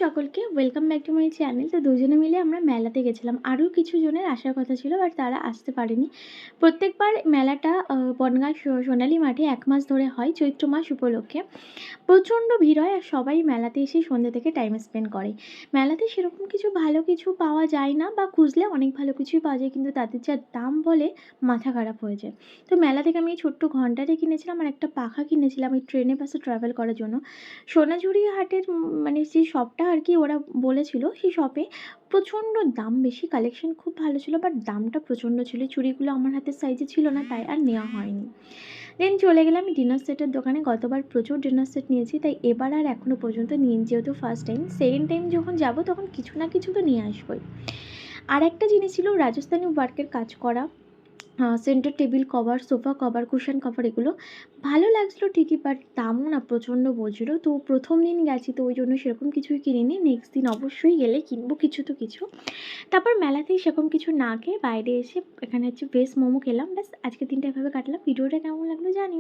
সকলকে welcome back to my channel. তো দুজনে মিলে আমরা মেলাতে গেছিলাম। আরও কিছু জনের আসার কথা ছিল বাট তারা আসতে পারেনি। প্রত্যেকবার মেলাটা বনগাঁ সোনালী মাঠে ১ মাস ধরে হয় চৈত্র মাস উপলক্ষে। প্রচণ্ড ভিড় হয় আর সবাই মেলাতে এসে সন্ধ্যে থেকে টাইম স্পেন্ড করে। মেলাতে সেরকম কিছু ভালো কিছু পাওয়া যায় না বা খুঁজলে অনেক ভালো কিছুই পাওয়া যায়, কিন্তু তাদের যা দাম বলে মাথা খারাপ হয়ে যায়। তো মেলা থেকে আমি এই ছোট্ট ঘণ্টাটা কিনেছিলাম আর একটা পাখা কিনেছিলাম এই ট্রেনে বাসে ট্রাভেল করার জন্য। সোনাঝুরি হাটের মানে যে শপটা আর কি ওরা বলেছিল, সেই শপে প্রচণ্ড দাম বেশি, কালেকশন খুব ভালো ছিল বাট দামটা প্রচণ্ড ছিল। এই চুড়িগুলো আমার হাতের সাইজে ছিল না, তাই আর নেওয়া হয়নি। দেন চলে গেলাম ডিনার সেটের দোকানে। গতবার প্রচুর ডিনার সেট নিয়েছি, তাই এবার আর এখনও পর্যন্ত নিইনি, যেহেতু ফার্স্ট টাইম। সেকেন্ড টাইম যখন যাব তখন কিছু না কিছু তো নিয়ে আসবোই। আর একটা জিনিস ছিল রাজস্থানি ওয়ার্কের কাজ করা centre table cover, sofa cover, cushion cover, এগুলো ভালো লাগছিলো ঠিকই বাট দামও না প্রচণ্ড বলছিল। তো প্রথম দিন গেছি তো ওই জন্য সেরকম কিছুই কিনিনি। নেক্সট দিন অবশ্যই গেলে কিনবো কিছু তো কিছু। তারপর মেলাতেই সেরকম কিছু না খেয়ে বাইরে এসে এখানে হচ্ছে ভেজ মোমো খেলাম। ব্যাস আজকের দিনটা এভাবে কাটলাম। ভিডিওটা কেমন লাগলো জানিও।